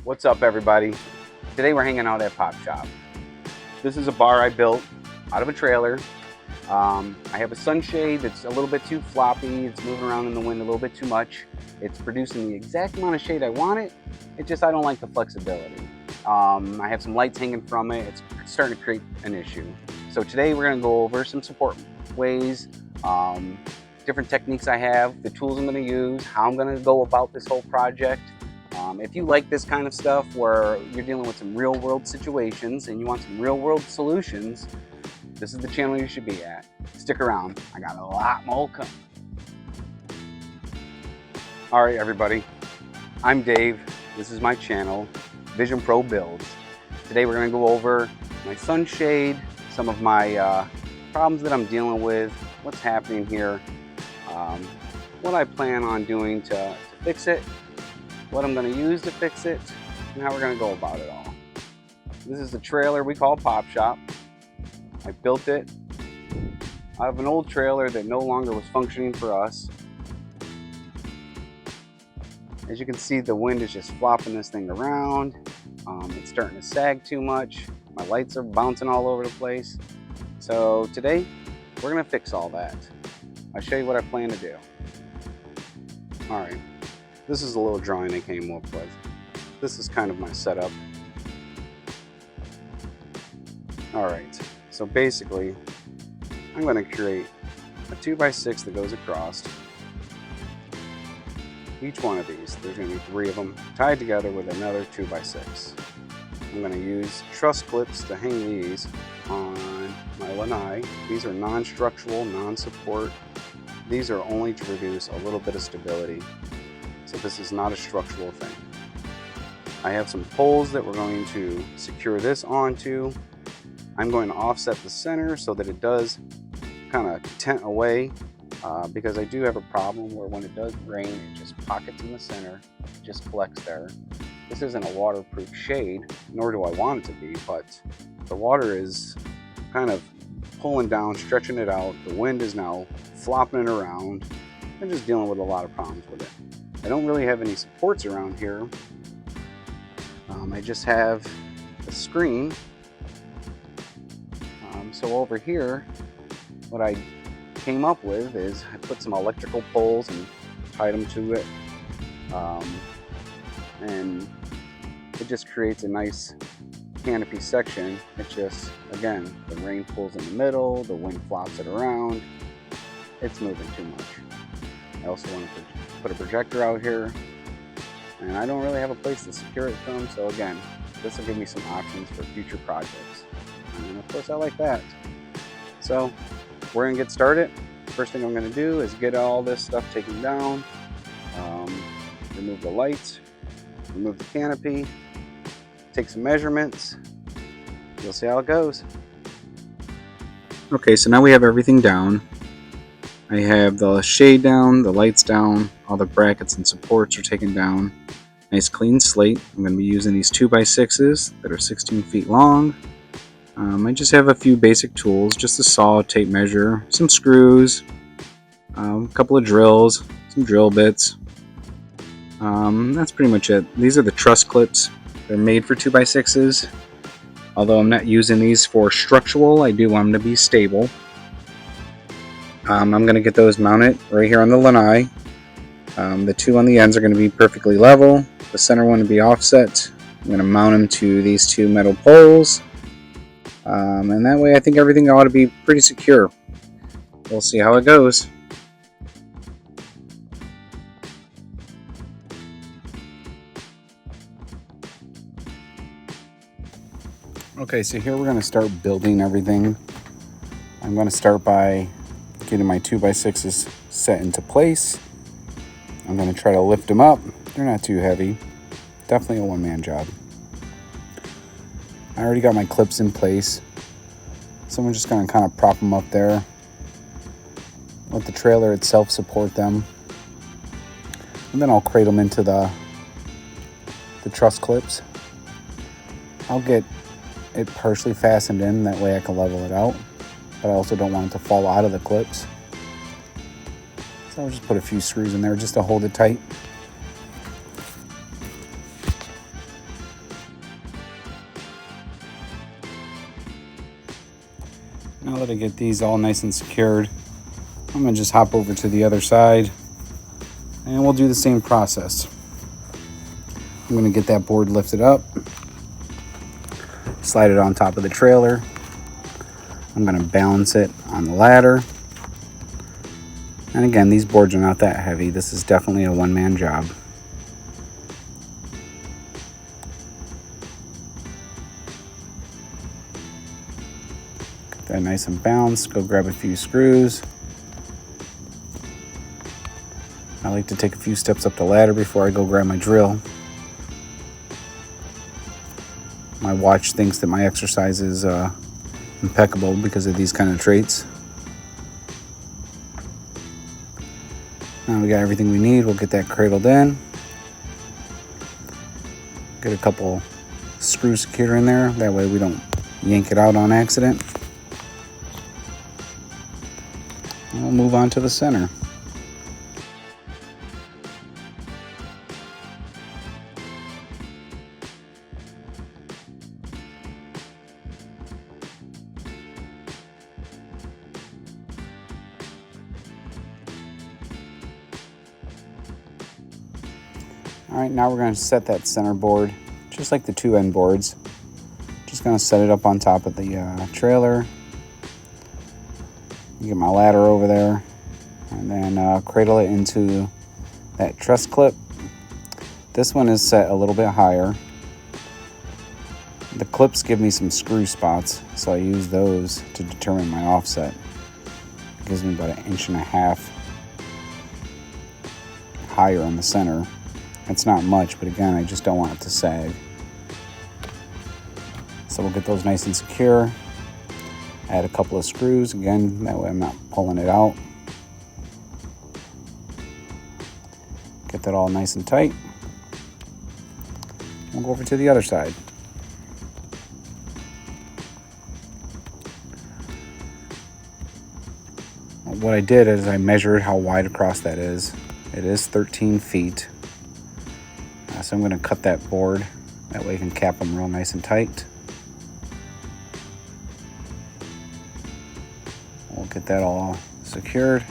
What's up, everybody? Today we're hanging out at Pop Shop. This is a bar I built out of a trailer. I have a sunshade that's a little bit too floppy. It's moving around in the wind a little bit too much. It's producing the exact amount of shade I want it. I don't like the flexibility. I have some lights hanging from it. It's starting to create an issue. So today we're going to go over some support ways, different techniques I have, the tools I'm going to use, how I'm going to go about this whole project. If you like this kind of stuff where you're dealing with some real world situations and you want some real world solutions, this is the channel you should be at. Stick around, I got a lot more coming. All right, everybody, I'm Dave. This is my channel, Vision Pro Builds. Today we're gonna go over my sunshade, some of my problems that I'm dealing with, what's happening here, what I plan on doing to fix it, what I'm going to use to fix it, and how we're going to go about it all. This is the trailer we call Pop Shop. I built it out of an old trailer that no longer was functioning for us. As you can see, the wind is just flopping this thing around. It's starting to sag too much. My lights are bouncing all over the place. So today, we're going to fix all that. I'll show you what I plan to do. All right. This is a little drawing I came up with. This is kind of my setup. All right, so basically, I'm going to create a 2x6 that goes across. Each one of these, there's going to be 3 of them tied together with another 2x6. I'm going to use truss clips to hang these on my lanai. These are non-structural, non-support. These are only to produce a little bit of stability. So this is not a structural thing. I have some poles that we're going to secure this onto. I'm going to offset the center so that it does kind of tent away because I do have a problem where when it does rain, it just pockets in the center, it just collects there. This isn't a waterproof shade, nor do I want it to be, but the water is kind of pulling down, stretching it out. The wind is now flopping it around. I'm just dealing with a lot of problems with it. I don't really have any supports around here. I just have a screen. So over here, what I came up with is I put some electrical poles and tied them to it. And it just creates a nice canopy section. It just, again, the rain pulls in the middle, the wind flops it around. It's moving too much. I also want to put a projector out here, and I don't really have a place to secure it from, so again, this will give me some options for future projects. And of course I like that. So we're gonna get started. First thing I'm gonna do is get all this stuff taken down, remove the lights, remove the canopy, take some measurements. You'll see how it goes. Okay, so now we have everything down. I have the shade down, the lights down, all the brackets and supports are taken down. Nice clean slate. I'm going to be using these 2x6s that are 16 feet long. I just have a few basic tools, just a saw, tape measure, some screws, a couple of drills, some drill bits. That's pretty much it. These are the truss clips. They're made for 2x6s. Although I'm not using these for structural, I do want them to be stable. I'm going to get those mounted right here on the lanai. The 2 on the ends are going to be perfectly level. The center one to be offset. I'm going to mount them to these 2 metal poles. And that way I think everything ought to be pretty secure. We'll see how it goes. Okay, so here we're going to start building everything. I'm going to start by getting my 2x6s set into place. I'm going to try to lift them up. They're not too heavy. Definitely a one-man job. I already got my clips in place. So I'm just going to kind of prop them up there. Let the trailer itself support them. And then I'll crate them into the truss clips. I'll get it partially fastened in, that way I can level it out. But I also don't want it to fall out of the clips. So I'll just put a few screws in there just to hold it tight. Now that I get these all nice and secured, I'm going to just hop over to the other side and we'll do the same process. I'm going to get that board lifted up, slide it on top of the trailer. I'm going to balance it on the ladder. And again, these boards are not that heavy. This is definitely a one-man job. Get that nice and balanced. Go grab a few screws. I like to take a few steps up the ladder before I go grab my drill. My watch thinks that my exercise is impeccable because of these kind of traits. Now we got everything we need. We'll get that cradled in. Get a couple screws secured in there. That way we don't yank it out on accident. And we'll move on to the center. All right, now we're going to set that center board just like the two end boards. Just going to set it up on top of the trailer. Get my ladder over there and then cradle it into that truss clip. This one is set a little bit higher. The clips give me some screw spots, so I use those to determine my offset. It gives me about 1.5 inches higher on the center. It's not much, but again, I just don't want it to sag. So we'll get those nice and secure. Add a couple of screws, again, that way I'm not pulling it out. Get that all nice and tight. We'll go over to the other side. What I did is I measured how wide across that is. It is 13 feet. So I'm going to cut that board. That way I can cap them real nice and tight. We'll get that all secured.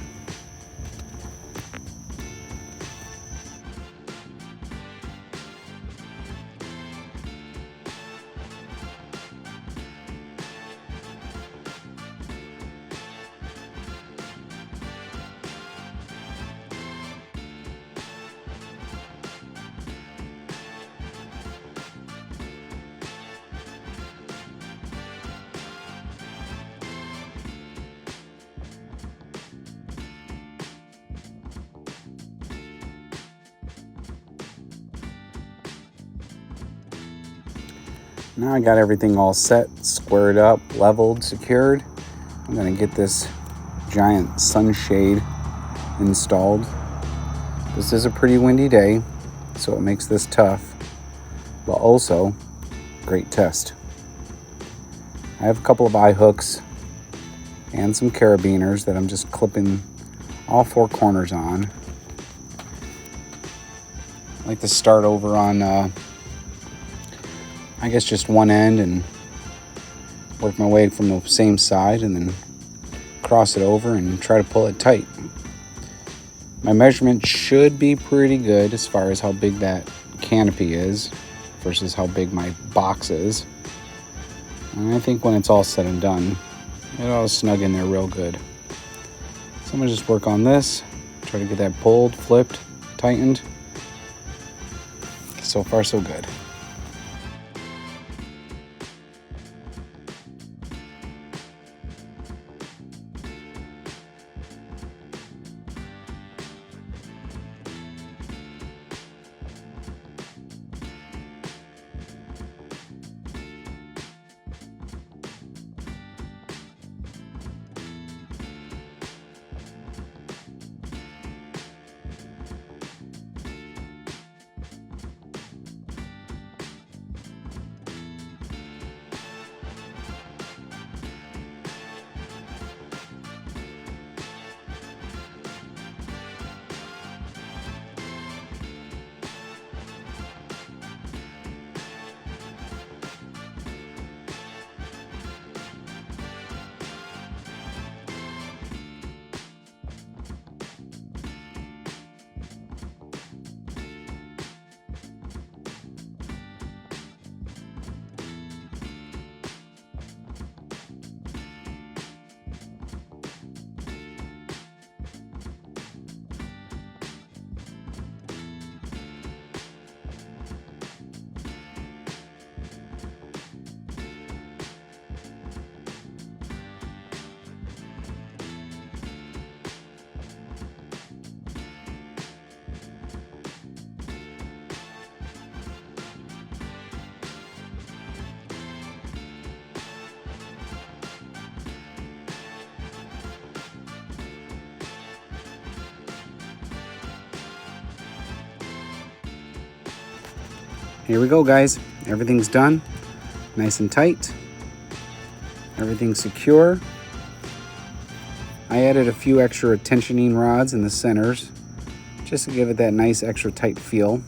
Now I got everything all set, squared up, leveled, secured. I'm going to get this giant sunshade installed. This is a pretty windy day, so it makes this tough, but also great test. I have a couple of eye hooks and some carabiners that I'm just clipping all four corners on. I like to start over on I guess just one end and work my way from the same side and then cross it over and try to pull it tight. My measurement should be pretty good as far as how big that canopy is versus how big my box is. And I think when it's all said and done, it all snug in there real good. So I'm gonna just work on this, try to get that pulled, flipped, tightened. So far so good. here we go, guys. Everything's done, nice and tight. Everything's secure. I added a few extra tensioning rods in the centers just to give it that nice extra tight feel.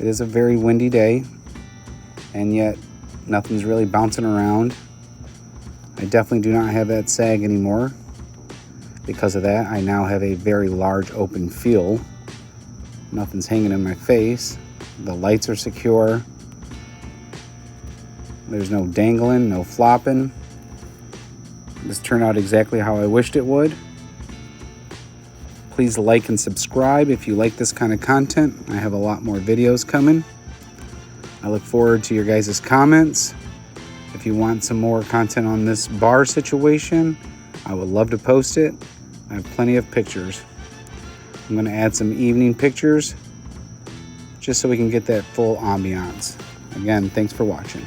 It is a very windy day, and yet nothing's really bouncing around. I definitely do not have that sag anymore. Because of that, I now have a very large open feel. Nothing's hanging in my face. The lights are secure. There's no dangling, no flopping. This turned out exactly how I wished it would. Please like and subscribe if you like this kind of content. I have a lot more videos coming. I look forward to your guys' comments. If you want some more content on this bar situation, I would love to post it. I have plenty of pictures. I'm going to add some evening pictures just so we can get that full ambiance. Again, thanks for watching.